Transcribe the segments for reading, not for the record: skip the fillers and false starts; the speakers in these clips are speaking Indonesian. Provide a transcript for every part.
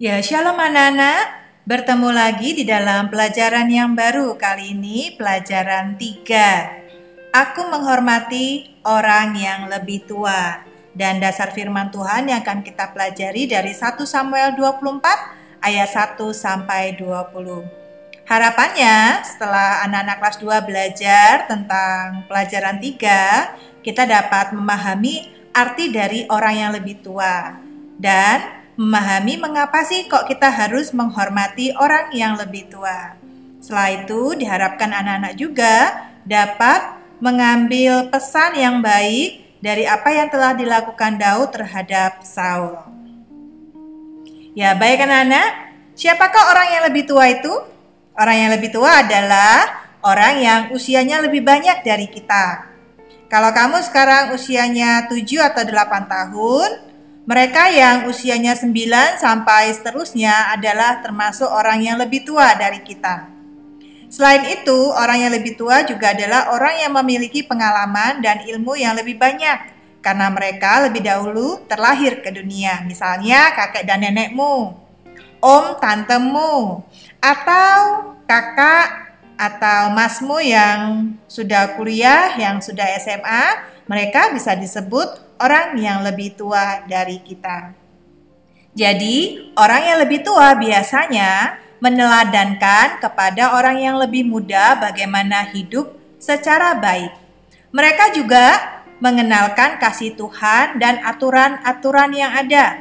Ya, shalom anak-anak. Bertemu lagi di dalam pelajaran yang baru. Kali ini pelajaran 3. Aku menghormati orang yang lebih tua. Dan dasar firman Tuhan yang akan kita pelajari dari 1 Samuel 24 ayat 1 sampai 20. Harapannya setelah anak-anak kelas 2 belajar tentang pelajaran 3, kita dapat memahami arti dari orang yang lebih tua. Dan memahami mengapa sih kok kita harus menghormati orang yang lebih tua. Setelah itu diharapkan anak-anak juga dapat mengambil pesan yang baik dari apa yang telah dilakukan Daud terhadap Saul. Ya, baik anak-anak, siapakah orang yang lebih tua itu? Orang yang lebih tua adalah orang yang usianya lebih banyak dari kita. Kalau kamu sekarang usianya 7 atau 8 tahun, mereka yang usianya 9 sampai seterusnya adalah termasuk orang yang lebih tua dari kita. Selain itu, orang yang lebih tua juga adalah orang yang memiliki pengalaman dan ilmu yang lebih banyak, karena mereka lebih dahulu terlahir ke dunia. Misalnya kakek dan nenekmu, om tantemu, atau kakak atau masmu yang sudah kuliah, yang sudah SMA, mereka bisa disebut orang yang lebih tua dari kita. Jadi, orang yang lebih tua biasanya meneladankan kepada orang yang lebih muda bagaimana hidup secara baik. Mereka juga mengenalkan kasih Tuhan dan aturan-aturan yang ada.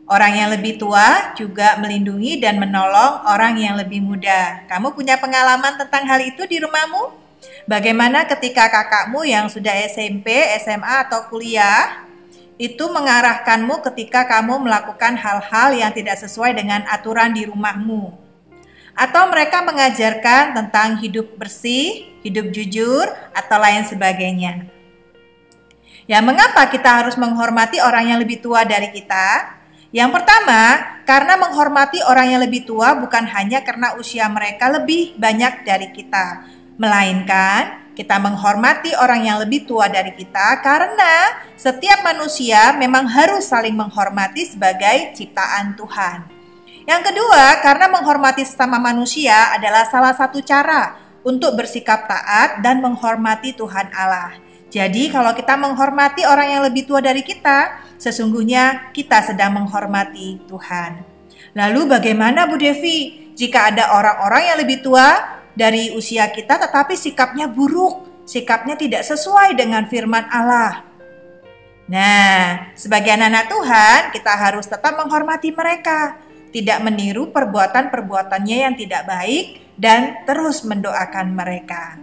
Orang yang lebih tua juga melindungi dan menolong orang yang lebih muda. Kamu punya pengalaman tentang hal itu di rumahmu? Bagaimana ketika kakakmu yang sudah SMP, SMA, atau kuliah itu mengarahkanmu ketika kamu melakukan hal-hal yang tidak sesuai dengan aturan di rumahmu? Atau mereka mengajarkan tentang hidup bersih, hidup jujur, atau lain sebagainya. Ya, mengapa kita harus menghormati orang yang lebih tua dari kita? Yang pertama, karena menghormati orang yang lebih tua bukan hanya karena usia mereka lebih banyak dari kita, melainkan kita menghormati orang yang lebih tua dari kita karena setiap manusia memang harus saling menghormati sebagai ciptaan Tuhan. Yang kedua, karena menghormati sesama manusia adalah salah satu cara untuk bersikap taat dan menghormati Tuhan Allah. Jadi kalau kita menghormati orang yang lebih tua dari kita, sesungguhnya kita sedang menghormati Tuhan. Lalu bagaimana Bu Devi jika ada orang-orang yang lebih tua dari usia kita tetapi sikapnya buruk, sikapnya tidak sesuai dengan firman Allah? Nah, sebagai anak-anak Tuhan, kita harus tetap menghormati mereka, tidak meniru perbuatan-perbuatannya yang tidak baik, dan terus mendoakan mereka.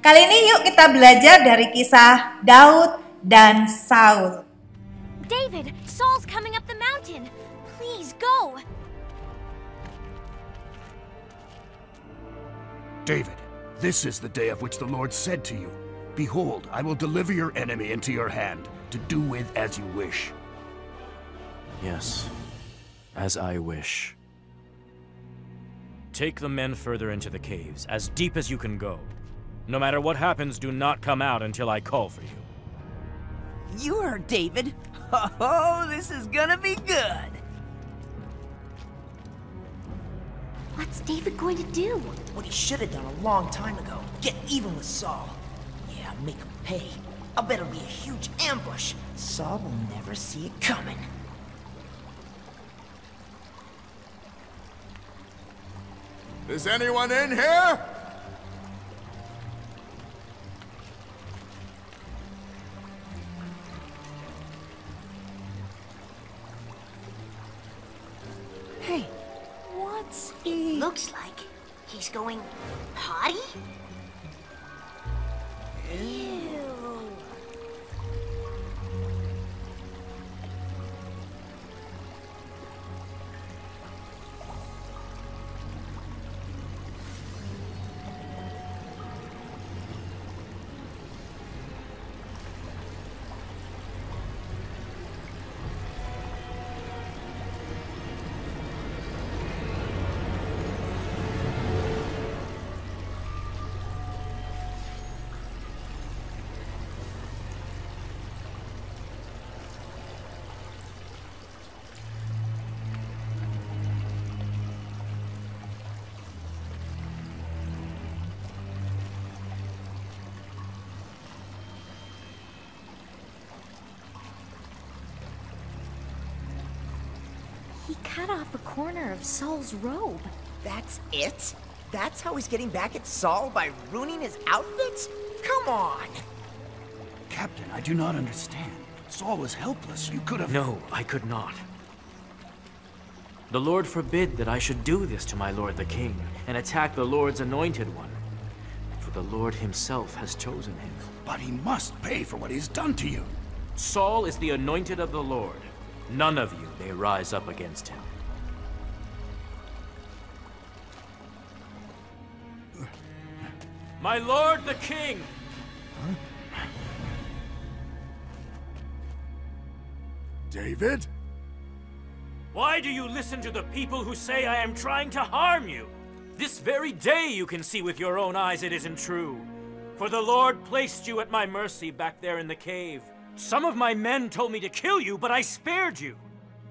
Kali ini yuk kita belajar dari kisah Daud dan Saul. David, Saul's coming up the mountain. Please go. David, this is the day of which the Lord said to you, "Behold, I will deliver your enemy into your hand, to do with as you wish." Yes, as I wish. Take the men further into the caves, as deep as you can go. No matter what happens, do not come out until I call for you. You heard David. Oh, this is gonna be good. What's David going to do? What he should have done a long time ago. Get even with Saul. Yeah, make him pay. I'll bet it'll be a huge ambush. Saul will never see it coming. Is anyone in here? Hey, what's he... Looks like he's going potty? Ew. He cut off a corner of Saul's robe. That's it? That's how he's getting back at Saul, by ruining his outfits? Come on! Captain, I do not understand. Saul was helpless. You could have... No, I could not. The Lord forbid that I should do this to my lord the king, and attack the Lord's anointed one. For the Lord himself has chosen him. But he must pay for what he's done to you. Saul is the anointed of the Lord. None of you may rise up against him. My lord the king! David? Why do you listen to the people who say I am trying to harm you? This very day you can see with your own eyes it isn't true. For the Lord placed you at my mercy back there in the cave. Some of my men told me to kill you, but I spared you.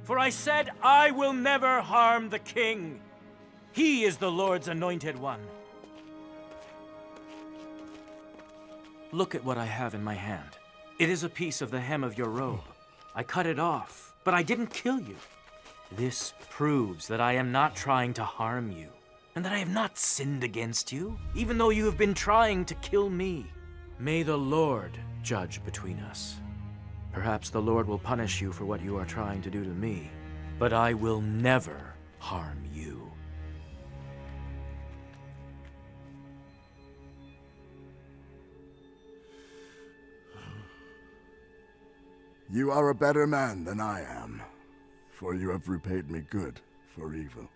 For I said, I will never harm the king. He is the Lord's anointed one. Look at what I have in my hand. It is a piece of the hem of your robe. I cut it off, but I didn't kill you. This proves that I am not trying to harm you, and that I have not sinned against you, even though you have been trying to kill me. May the Lord judge between us. Perhaps the Lord will punish you for what you are trying to do to me, but I will never harm you. You are a better man than I am, for you have repaid me good for evil.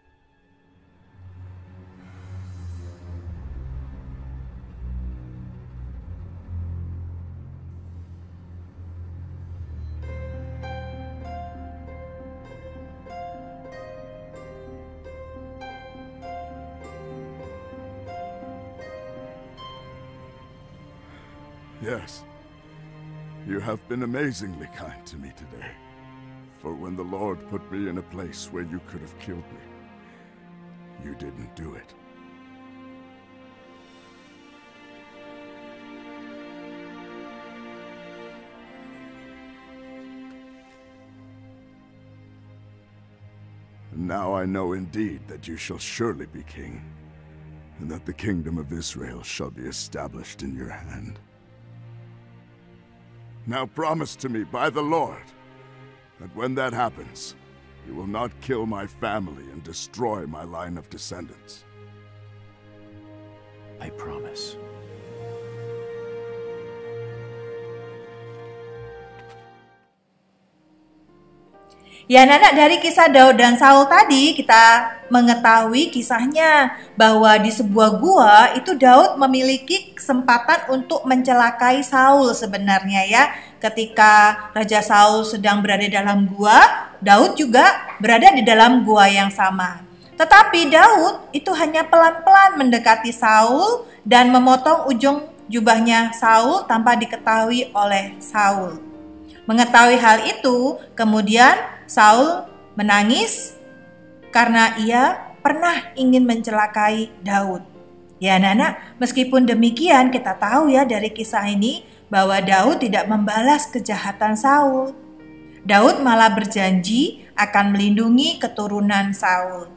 Yes. You have been amazingly kind to me today. For when the Lord put me in a place where you could have killed me, you didn't do it. And now I know indeed that you shall surely be king, and that the kingdom of Israel shall be established in your hand. Now promise to me by the Lord that when that happens, you will not kill my family and destroy my line of descendants. I promise. Ya anak-anak, dari kisah Daud dan Saul tadi kita mengetahui kisahnya bahwa di sebuah gua itu Daud memiliki kesempatan untuk mencelakai Saul sebenarnya ya. Ketika Raja Saul sedang berada dalam gua, Daud juga berada di dalam gua yang sama. Tetapi Daud itu hanya pelan-pelan mendekati Saul dan memotong ujung jubahnya Saul tanpa diketahui oleh Saul. Mengetahui hal itu, kemudian Saul menangis karena ia pernah ingin mencelakai Daud. Ya anak-anak, meskipun demikian kita tahu ya dari kisah ini bahwa Daud tidak membalas kejahatan Saul. Daud malah berjanji akan melindungi keturunan Saul.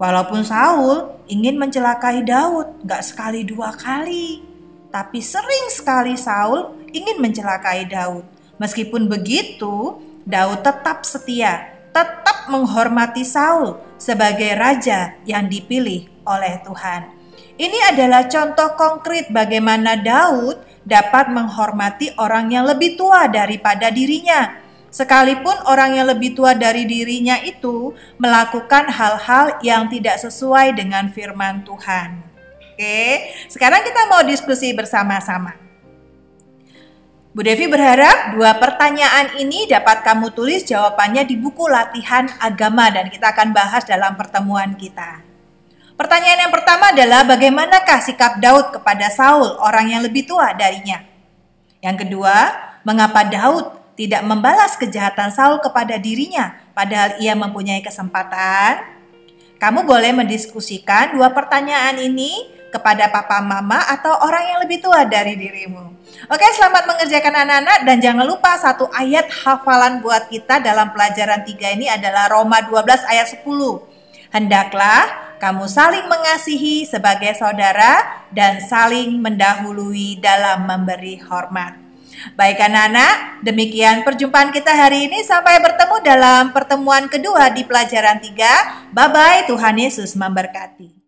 Walaupun Saul ingin mencelakai Daud, gak sekali dua kali, tapi sering sekali Saul ingin mencelakai Daud. Meskipun begitu, Daud tetap setia, tetap menghormati Saul sebagai raja yang dipilih oleh Tuhan. Ini adalah contoh konkret bagaimana Daud dapat menghormati orang yang lebih tua daripada dirinya. Sekalipun orang yang lebih tua dari dirinya itu melakukan hal-hal yang tidak sesuai dengan firman Tuhan. Oke, sekarang kita mau diskusi bersama-sama. Bu Devi berharap 2 pertanyaan ini dapat kamu tulis jawabannya di buku latihan agama dan kita akan bahas dalam pertemuan kita. Pertanyaan yang pertama adalah bagaimanakah sikap Daud kepada Saul, orang yang lebih tua darinya? Yang kedua, mengapa Daud tidak membalas kejahatan Saul kepada dirinya padahal ia mempunyai kesempatan? Kamu boleh mendiskusikan 2 pertanyaan ini kepada papa mama atau orang yang lebih tua dari dirimu. Oke, selamat mengerjakan anak-anak dan jangan lupa satu ayat hafalan buat kita dalam pelajaran 3 ini adalah Roma 12 ayat 10. Hendaklah kamu saling mengasihi sebagai saudara dan saling mendahului dalam memberi hormat. Baik anak-anak, demikian perjumpaan kita hari ini. Sampai bertemu dalam pertemuan kedua di pelajaran 3. Bye-bye, Tuhan Yesus memberkati.